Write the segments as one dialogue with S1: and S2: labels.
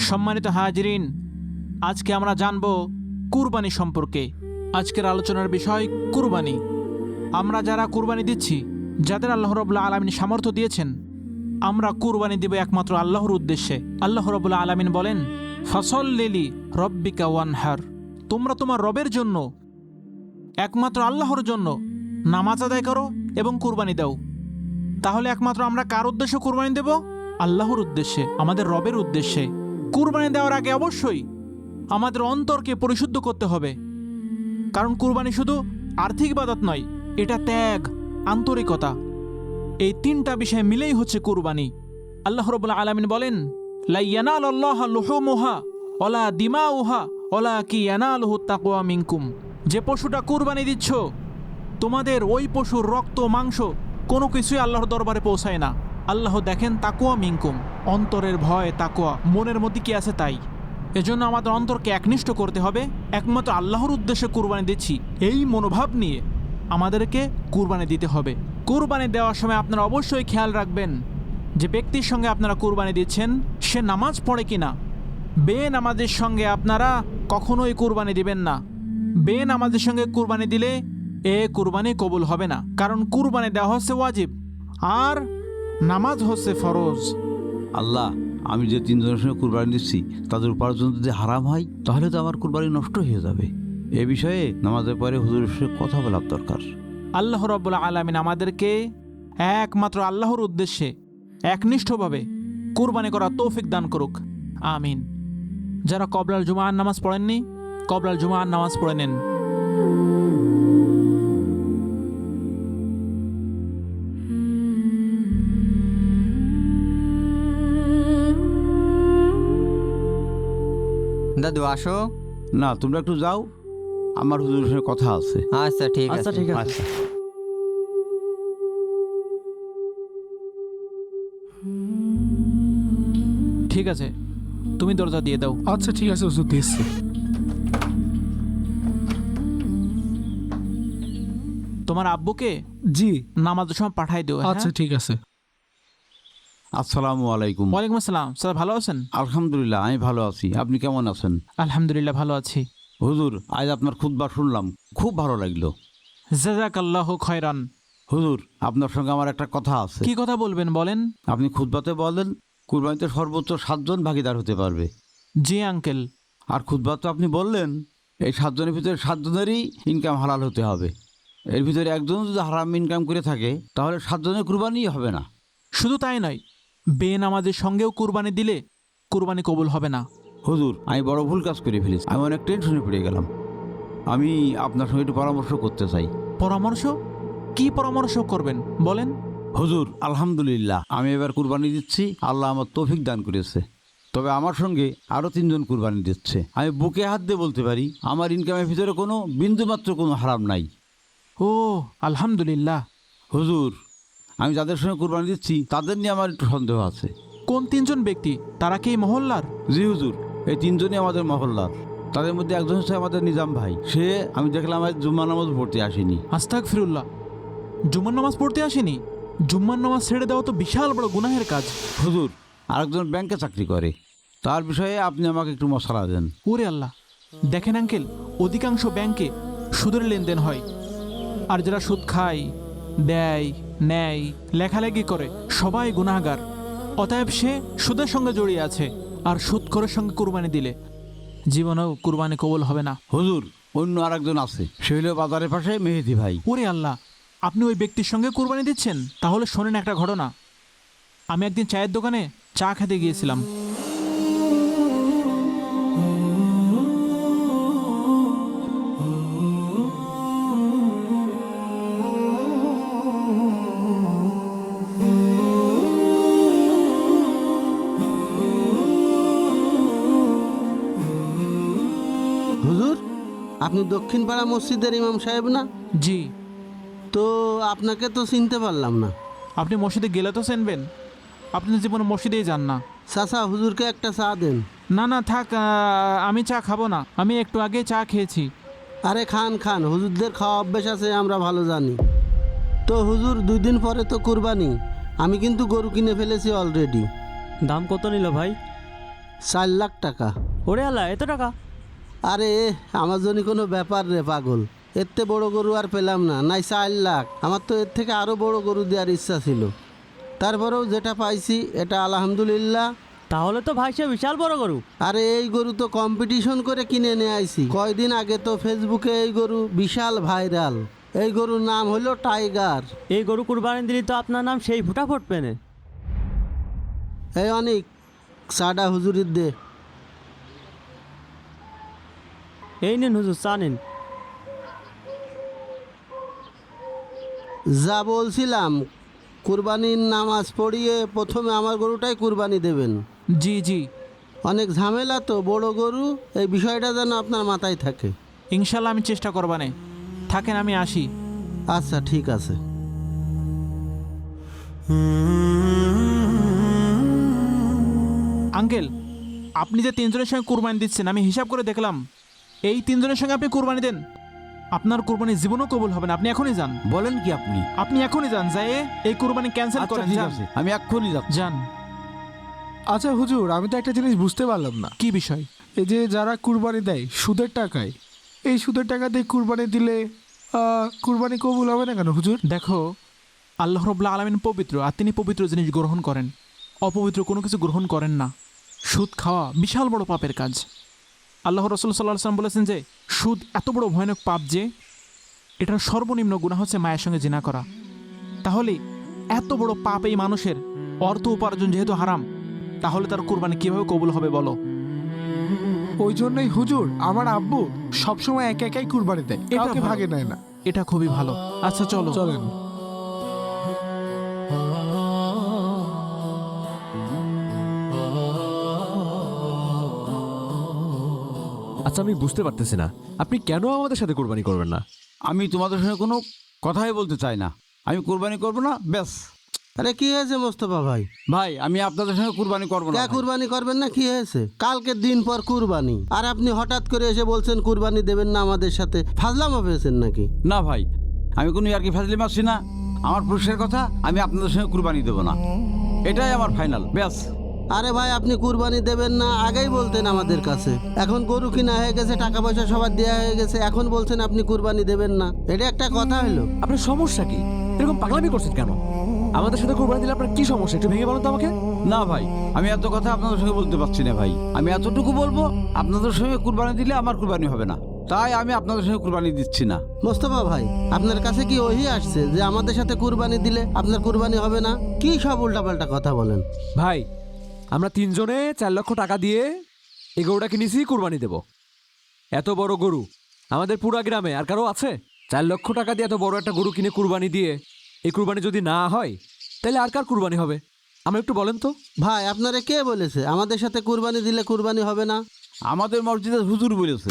S1: সম্মানিত হাজিরিন, আজকে আমরা জানব কুরবানি সম্পর্কে। আজকের আলোচনার বিষয় কুরবানি। আমরা যারা কুরবানি দিচ্ছি, যাদের আল্লাহ রাব্বুল আলামিন সামর্থ্য দিয়েছেন, আমরা কুরবানি দেব একমাত্র আল্লাহর উদ্দেশ্যে। আল্লাহ রাব্বুল আলামিন বলেন, ফাসল্লি লি রব্বিকা ওয়ানহার, তোমরা তোমার রবের জন্য, একমাত্র আল্লাহর জন্য নামাজ আদায় করো এবং কুরবানি দাও। তাহলে একমাত্র আমরা কার উদ্দেশ্যে কুরবানি দেব? আল্লাহর উদ্দেশ্যে, আমাদের রবের উদ্দেশ্যে। কুরবানি দেওয়ার আগে অবশ্যই আমাদের অন্তরকে পরিশুদ্ধ করতে হবে, কারণ কুরবানি শুধু আর্থিক ইবাদত নয়, এটা ত্যাগ, আন্তরিকতা, এই তিনটা বিষয় মিলেই হচ্ছে কুরবানি। আল্লাহ রাব্বুল আলামিন বলেন, লা ইয়ানালুল্লাহা লুহুমুহা ওয়ালা দিমাউহা ওয়ালাকি ইয়ানালুহু তাকওয়া মিনকুম। যে পশুটা কুরবানি দিচ্ছ, তোমাদের ওই পশুর রক্ত মাংস কোনো কিছুই আল্লাহর দরবারে পৌঁছায় না। আল্লাহ দেখেন তাকওয়া মিনকুম, অন্তরের ভয়, তাকওয়া মনের মধ্যে কি আছে তাই। এজন্য আমাদের অন্তরকে একনিষ্ঠ করতে হবে। একমাত্র আল্লাহর উদ্দেশ্যে কুরবানি দিচ্ছি, এই মনোভাব নিয়ে আমাদেরকে কুরবানি দিতে হবে। কুরবানি দেওয়ার সময় আপনারা অবশ্যই খেয়াল রাখবেন যে ব্যক্তির সঙ্গে আপনারা কুরবানি দিচ্ছেন সে নামাজ পড়ে কিনা। বেনামাজের সঙ্গে আপনারা কখনোই কুরবানি দিবেন না। বেনামাজের সঙ্গে কুরবানি দিলে এ কুরবানি কবুল হবে না, কারণ কুরবানি দেওয়া হচ্ছে ওয়াজিব আর নামাজ হচ্ছে ফরজ।
S2: আল্লাহ, আমি যে তিনজনের সঙ্গে কুরবানি দিচ্ছি তাদের উপার্জন যদি হারাম হয় তাহলে তো আমার কুরবানি নষ্ট হয়ে যাবে। এ বিষয়ে নামাজের পরে হুজুরের সঙ্গে কথা বলার দরকার।
S1: আল্লাহ রাব্বুল আলামিন আমাদেরকে একমাত্র আল্লাহর উদ্দেশ্যে একনিষ্ঠভাবে কুরবানি করার তৌফিক দান করুক, আমিন। যারা কবলাল জুমার নামাজ পড়েননি, কবলাল জুমার নামাজ পড়ে নেন।
S3: দাদু আসো।
S2: না, তোমরা একটু যাও, আমার হুজুরের সঙ্গে কথা আছে।
S3: আচ্ছা ঠিক আছে।
S2: আচ্ছা।
S1: ঠিক আছে, তুমি দরজা দিয়ে দাও।
S4: আচ্ছা ঠিক আছে হুজুর, দিচ্ছি।
S1: তোমার আব্বুকে
S4: জি
S1: নামাজের সময় পাঠাই দিও।
S4: আচ্ছা ঠিক আছে।
S2: আসসালামু আলাইকুম।
S1: ওয়ালাইকুম আসসালাম। স্যার ভালো আছেন?
S2: আলহামদুলিল্লাহ, আমি ভালো আছি। আপনি কেমন আছেন?
S1: আলহামদুলিল্লাহ ভালো আছি।
S2: হুজুর, আজ আপনার খুতবা শুনলাম, খুব ভালো লাগলো।
S1: জাযাকাল্লাহু খায়রান।
S2: হুজুর, আপনার সঙ্গে আমার একটা কথা আছে।
S1: কি কথা বলবেন বলেন?
S2: আপনি খুতবাতে বলেন কুরবানিতে সর্বোচ্চ 7 জন ভাগিদার হতে পারবে।
S1: জি আঙ্কেল।
S2: আর খুতবাতে আপনি বললেন এই 7 জনের ভিতরে 7 জনেরই ইনকাম হালাল হতে হবে। এর ভিতরে একজন যদি হারাম ইনকাম করে থাকে তাহলে 7 জনের কুরবানিই হবে না।
S1: শুধু তাই নয়, বেনামাজের সঙ্গেও কুরবানি দিলে কুরবানি কবুল হবে না।
S2: হুজুর, আমি বড় ভুল কাজ করে ফেলেছি, আমি অনেক টেনশনে পড়ে গেলাম। আমি আপনার সঙ্গে একটু পরামর্শ করতে চাই।
S1: পরামর্শ? কি পরামর্শ করবেন বলেন?
S2: হুজুর, আলহামদুলিল্লাহ, আমি এবার কুরবানি দিচ্ছি, আল্লাহ আমার তৌফিক দান করেছে। তবে আমার সঙ্গে আরও 3 জন কুরবানি দিচ্ছে। আমি বুকে হাত দিয়ে বলতে পারি আমার ইনকামের ভিতরে কোনো বিন্দুমাত্র কোনো হারাম নাই।
S1: ও আলহামদুলিল্লাহ।
S2: হুজুর, আমি যাদের সঙ্গে কুরবানি দিচ্ছি তাদের নিয়ে আমার একটু সন্দেহ আছে।
S1: কোন 3 জন ব্যক্তি? তারা কি এই মহল্লার?
S2: জি হুজুর, এই 3 জনই আমাদের মহল্লার। তাদের মধ্যে একজন হচ্ছে আমাদের নিজাম ভাই। সে আমি দেখলাম আজ জুম্মা নামাজ পড়তে আসেনি।
S1: আস্তাগফিরুল্লাহ, জুম্মার নামাজ পড়তে আসেনি? জুম্মার নামাজ ছেড়ে দেওয়া তো বিশাল বড় গুনাহের কাজ।
S2: হুজুর, আরেকজন ব্যাংকে চাকরি করে, তার বিষয়ে আপনি আমাকে একটু মশলা দেন।
S1: ওরে আল্লাহ, দেখেন আঙ্কেল, অধিকাংশ ব্যাংকে সুদের লেনদেন হয়, আর যারা সুদ খায়, দেয়, নেয়, লেখালেখি করে, সবাই গুনাহগার। অতএব সে সুদের সঙ্গে জড়িয়ে আছে, আর সুদখোরের সঙ্গে কুরবানি দিলে জীবনেও কুরবানি কবুল হবে না।
S2: হুজুর, অন্য আরেকজন আছে, সে হলো বাজারের পাশে মেহেদি ভাই।
S1: ওরে আল্লাহ, আপনি ওই ব্যক্তির সঙ্গে কুরবানি দিচ্ছেন? তাহলে শোনেন একটা ঘটনা। আমি একদিন চায়ের দোকানে চা খেতে গিয়েছিলাম।
S5: হুজুর, আপনি দক্ষিণ পাড়া মসজিদের ইমাম সাহেব না?
S1: জি।
S5: তো আপনাকে তো চিনতে পারলাম না।
S1: আপনি মসজিদে গেলে তো চিনবেন, আপনি তো জীবনে মসজিদেই যান না।
S5: চাচা, হুজুরকে একটা চা দেন।
S1: না না থাক, আমি চা খাবো না, আমি একটু আগে চা খেয়েছি।
S5: আরে খান খান, হুজুরদের খাওয়া অভ্যেস আছে, আমরা ভালো জানি। তো হুজুর, 2 দিন পরে তো কুরবানি, আমি কিন্তু গরু কিনে ফেলেছি অলরেডি।
S6: দাম কত নিল ভাই?
S5: 4 লাখ টাকা।
S3: ওরে আল্লাহ, এত টাকা!
S5: আরে আমার জন্য কোনো ব্যাপার রে পাগল, এর থেকে বড় গরু আর পেলাম না, নাই 4 লাখ। আমার তো এর থেকে আরও বড় গরু দেওয়ার ইচ্ছা ছিল, তারপরেও যেটা পাইছি এটা আলহামদুলিল্লাহ।
S3: তাহলে তো ভাই সে বিশাল বড় গরু।
S5: আরে এই গরু তো কম্পিটিশন করে কিনে নিয়ে আইছি, কয়দিন আগে তো ফেসবুকে এই গরু বিশাল ভাইরাল। এই গরুর নাম হলো টাইগার।
S3: এই গরু কুরবানি দিলি তো আপনার নাম সেই ফুটাফুট পেনে।
S5: এই অনেক সাডা হুজুরির দে।
S3: এই নিন হুজুর, চা নিন।
S5: যা বলছিলাম, কুরবানির নামাজ পড়িয়ে প্রথমে আমার গরুটাই কুরবানি দেবেন।
S1: জি জি,
S5: অনেক ঝামেলা তো বড় গরু, এই বিষয়টা যেন আপনার মাথায় থাকে।
S1: ইনশাল্লাহ আমি চেষ্টা করবানে। থাকেন, আমি আসি।
S5: আচ্ছা ঠিক আছে।
S1: আঙ্কেল, আপনি যে 3 জনের সঙ্গে কুরবানি দিচ্ছেন, আমি হিসাব করে দেখলাম এই 3 জনের সঙ্গে আপনি কুরবানি দেন, আপনার কুরবানি জীবনও কবুল হবে না। আপনি এখনই যান।
S2: বলেন কি আপনি?
S1: আপনি এখনই যান, যাই এই কুরবানি ক্যান্সেল
S2: আচ্ছা
S1: করেন।
S2: ঠিক
S1: যান
S2: আছে, আমি এক্ষুনি যাচ্ছি।
S1: যান।
S4: আচ্ছা হুজুর, আমি তো একটা জিনিস বুঝতে পারলাম না।
S1: কি বিষয়?
S4: এই যে যারা কুরবানি দেয় সুদের টাকায়, এই সুদের টাকা দিয়ে কুরবানি দিলে কুরবানি কবুল হবে না কেন হুজুর?
S1: দেখো, আল্লাহ রাব্বুল আলামিন পবিত্র, আর তিনি পবিত্র জিনিস গ্রহণ করেন, অপবিত্র কোনো কিছু গ্রহণ করেন না। সুদ খাওয়া বিশাল বড় পাপের কাজ। আল্লাহ রাসূল সাল্লাল্লাহু আলাইহি ওয়াসাল্লাম বলেছেন যে সুদ এত বড় ভয়ানক পাপ যে এটার সর্বনিম্ন গুনাহ হচ্ছে মায়ের সঙ্গে জিনা করা। তাহলে এত বড় পাপ এই মানুষের, অর্থ উপার্জন যেহেতু হারাম, তাহলে তার কুরবানি কিভাবে কবুল হবে বলো?
S4: ওই জন্যই হুজুর আমার আব্বু সবসময় একা একাই কুরবানি দেয়,
S1: এটা
S4: কাউকে
S1: ভালো।
S4: ভাগে নেয় না।
S1: এটা খুবই ভালো। আচ্ছা চলো।
S4: চলেন।
S6: আচ্ছা, আমি বুঝতে পারতেছি না আপনি কেন আমাদের সাথে কোরবানি করবেন না?
S2: আমি তোমাদের সঙ্গে কোনো কথাই বলতে চাই না, আমি কুরবানি করব না, ব্যাস।
S5: আরে কি হয়েছে মোস্তফা ভাই?
S2: ভাই আমি আপনাদের সঙ্গে কুরবানি করব না
S5: কে
S2: ভাই।
S5: কুরবানি করবেন না? কি হয়েছে? কালকে দিন পর কুরবানি, আর আপনি হঠাৎ করে এসে বলছেন কুরবানি দেবেন না আমাদের সাথে। ফাজলামো পেয়েছেন নাকি?
S2: না ভাই, আমি কোনো আর কি ফাজলি মারছি না। আমার পুরুষের কথা, আমি আপনাদের সঙ্গে কুরবানি দেবো না, এটাই আমার ফাইনাল, ব্যাস।
S5: আরে ভাই, আপনি কুরবানি দেবেন না আগেই বলতেন আমাদের কাছে। এখন গরু কিনা হয়ে গেছে, টাকা পয়সা সবার দেওয়া হয়ে গেছে, এখন বলছেন আপনি কুরবানি দেবেন না। এটা একটা কথা হলো?
S6: আপনার সমস্যা কি? এরকম পাগলামি করছেন কেন? আমাদের সাথে কোরবানি দিলে আপনার কি সমস্যা, একটু ভেঙে বলুন তো আমাকে।
S2: না ভাই, আমি এত কথা আপনাদের সঙ্গে বলতে পারছি না ভাই। আমি এতটুকু বলবো, আপনাদের সঙ্গে কুরবানি দিলে আমার কুরবানি হবে না, তাই আমি আপনাদের সঙ্গে কুরবানি দিচ্ছি না।
S5: মোস্তফা ভাই, আপনার কাছে কি ওহি আসছে যে আমাদের সাথে কুরবানি দিলে আপনার কুরবানি হবে না? কি সব উল্টাপাল্টা কথা বলেন?
S6: ভাই, আমরা 3 জনে 4 লক্ষ টাকা দিয়ে এই গরুটা কিনেছি, কুরবানি দেব। এত বড় গরু আমাদের পুরা গ্রামে আর কারো আছে? 4 লক্ষ টাকা দিয়ে এত বড় একটা গরু কিনে কুরবানি দিয়ে এই কুরবানি যদি না হয়, তাহলে আর কার কুরবানি হবে? আমরা একটু বলেন তো।
S5: ভাই, আপনারা কে বলেছে আমাদের সাথে কুরবানি দিলে কুরবানি হবে না?
S2: আমাদের মসজিদের হুজুর বলেছে।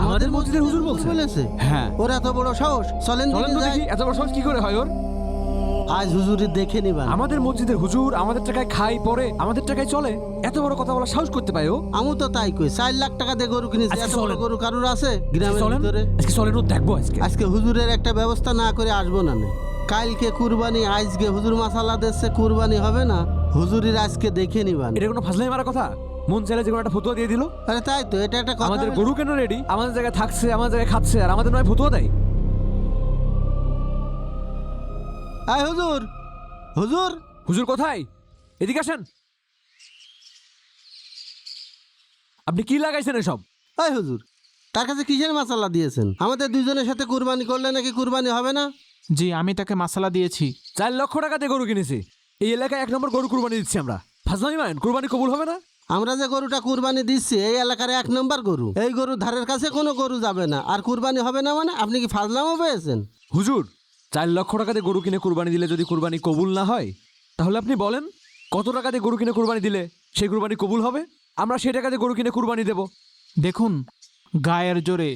S6: আমাদের মসজিদের হুজুর বলছে?
S2: হ্যাঁ।
S5: ওর এত বড় সাহস! চলেন
S6: চলেন
S5: দিকে
S6: তো
S5: যাই।
S6: দেখি, এত বড় সাহস কি করে হয় ওর?
S5: আজ হুজুরি দেখে নিবেন।
S6: আমাদের মসজিদের হুজুর আমাদের টাকায় খাই, পরে আমাদের টাকায় চলে, এত বড় কথা বলা সাহস করতে পায় ও?
S5: আমি তো তাই কই, 4 লাখ টাকা দিয়ে গরু কিনেছি।
S6: আজকে
S5: এত বড়
S6: চলেন।
S5: গরু কারুর আছে গ্রামের
S6: চলেন,
S5: ভিতরে?
S6: আজকে চলেন, ও দেখবো আজকে।
S5: আজকে হুজুরের একটা ব্যবস্থা না করে আসবো না নে। কালকে কুরবানি, আজকে হুজুর মাসালা দিচ্ছে, কুরবানি হবে না। হুজুরির আজকে দেখে নিবেন।
S6: এটা কোনো ফাজলামি মারা কথা? মন চাইলে যে কোনো একটা ফতুয়া দিয়ে দিল।
S5: আরে তাই তো, এটা একটা কথা
S6: আমাদের
S5: হলো?
S6: গরু কেন রেডি, আমাদের জায়গায় থাকছে, আমাদের জায়গায় খাচ্ছে, আর আমাদের নয় ফতুয়া দেয়।
S5: আয় হুজুর, হুজুর।
S6: হুজুর কোথায়? এদিকে আসেন। আপনি কি লাগাইছেন এসব?
S5: আয় হুজুর, তার কাছে কিসের মাসালা দিয়েছেন? আমাদের দুইজনের সাথে কুরবানি করলে নাকি কুরবানি হবে না?
S1: জি, আমি তাকে মাসালা দিয়েছি।
S6: 4 লক্ষ টাকা দিয়ে গরু কিনেছি, এই এলাকায় 1 নম্বর গরু কুরবানি দিচ্ছি আমরা। ফাজলামি মানেন, কুরবানি কবুল হবে না?
S5: আমরা যে গরুটা কুরবানি দিচ্ছি এই এলাকার 1 নম্বর গরু। এই গরুর ধারের কাছে কোনো গরু যাবে না, আর কুরবানি হবে না মানে? আপনি কি ফাজলামো পেয়েছেন?
S6: হুজুর, 4 লক্ষ টাকা দিয়ে গরু কিনে কুরবানি দিলে যদি কুরবানি কবুল না হয়, তাহলে আপনি বলেন কত টাকা দিয়ে গরু কিনে কুরবানি দিলে সেই কুরবানি কবুল হবে? আমরা সেই টাকা দিয়ে গরু কিনে কুরবানি দেব।
S1: দেখুন, গায়ের জোরে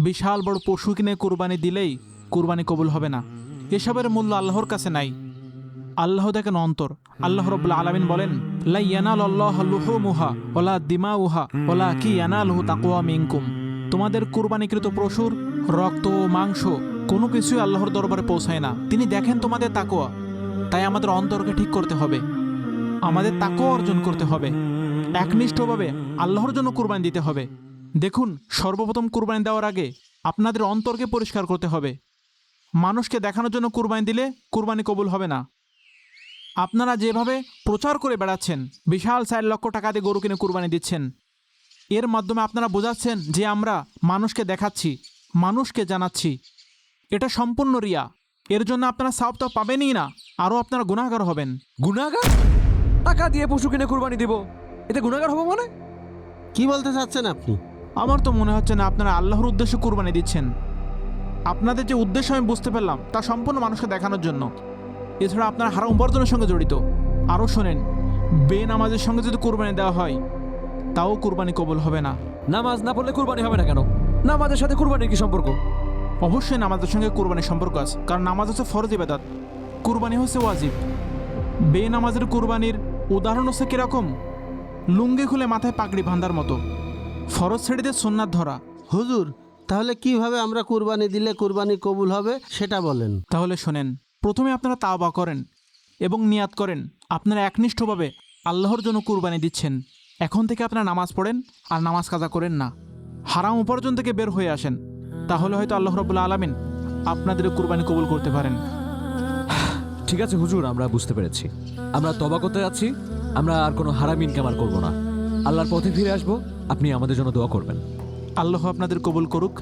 S1: বিশাল বড় পশু কিনে কুরবানি দিলেই কুরবানি কবুল হবে না। এসবের মূল্য আল্লাহর কাছে নাই। আল্লাহ দেখেন অন্তর। আল্লাহ রাব্বুল আলামিন বলেন, লা ইয়ানালাল্লাহু লুহুমুহা ওয়ালা দিমাউহা ওয়ালাকিন ইয়ানালুহু তাকওয়া মিনকুম। তোমাদের কুরবানিকৃত পশুর রক্ত ও মাংস কোনো কিছুই আল্লাহর দরবারে পৌঁছায় না, তিনি দেখেন তোমাদের তাকওয়া। তাই আমাদের অন্তরকে ঠিক করতে হবে। আমাদের তাকওয়া অর্জন করতে হবে, একনিষ্ঠভাবে আল্লাহর জন্য কুরবানি দিতে হবে। দেখুন, সর্বপ্রথম কুরবানি দেওয়ার আগে আপনাদের অন্তরকে পরিষ্কার করতে হবে। মানুষকে দেখানোর জন্য কুরবানি দিলে কুরবানি কবুল হবে না। আপনারা যেভাবে প্রচার করে বেড়াচ্ছেন, বিশাল 4 লক্ষ টাকা দিয়ে গরু কিনে কুরবানি দিচ্ছেন, এর মাধ্যমে আপনারা বোঝাচ্ছেন যে আমরা মানুষকে দেখাচ্ছি, মানুষকে জানাচ্ছি। এটা সম্পূর্ণ রিয়া। এর জন্য আপনারা সওয়াব তো পাবেনই না, আরও আপনারা গুনাহগার হবেন।
S6: গুনাহগার? টাকা দিয়ে পশু কিনে কুরবানি দিব, এতে গুনাহগার হবো মানে?
S5: কি বলতে চাচ্ছেন আপনি?
S1: আমার তো মনে হচ্ছে না আপনারা আল্লাহর উদ্দেশ্যে কুরবানি দিচ্ছেন। আপনাদের যে উদ্দেশ্য আমি বুঝতে পারলাম, তা সম্পূর্ণ মানুষকে দেখানোর জন্য। এছাড়া আপনারা হারাম উপার্জনের সঙ্গে জড়িত। আরও শোনেন, বেনামাজের সঙ্গে যদি কুরবানি দেওয়া হয়, তাও কুরবানি কবুল হবে না।
S6: নামাজ না পড়লে কুরবানি হবে না কেন? নামাজের সাথে কুরবানির কি সম্পর্ক?
S1: অবশ্যই নামাজের সঙ্গে কুরবানির সম্পর্ক আছে, কারণ নামাজ হচ্ছে ফরজ ইবাদত, কুরবানি হচ্ছে ওয়াজিব। বেনামাজের কুরবানির উদাহরণ হচ্ছে কিরকম? লুঙ্গি খুলে মাথায় পাগড়ি বাঁধার মতো, ফরজ ছেড়ে দিয়ে সুন্নাত ধরা।
S5: হুজুর, তাহলে কিভাবে আমরা কুরবানি দিলে কুরবানি কবুল হবে সেটা বলেন।
S1: তাহলে শোনেন, প্রথমে আপনারা তাওবা করেন এবং নিয়াত করেন আপনারা একনিষ্ঠভাবে আল্লাহর জন্য কুরবানি দিচ্ছেন। এখন থেকে আপনারা নামাজ পড়েন আর নামাজ কাজা করেন না, হারাম উপার্জন থেকে বের হয়ে আসেন। তাহলে হয়তো আল্লাহ রাব্বুল আলামিন আপনাদের কুরবানি কবুল করতে পারেন।
S6: ঠিক আছে হুজুর, আমরা বুঝতে পেরেছি। আমরা তওবা করতে যাচ্ছি, আমরা আর কোনো হারাম ইনকাম আর করবো না, আল্লাহর পথে ফিরে আসবো। আপনি আমাদের জন্য দোয়া করবেন।
S1: আল্লাহ আপনাদের কবুল করুক।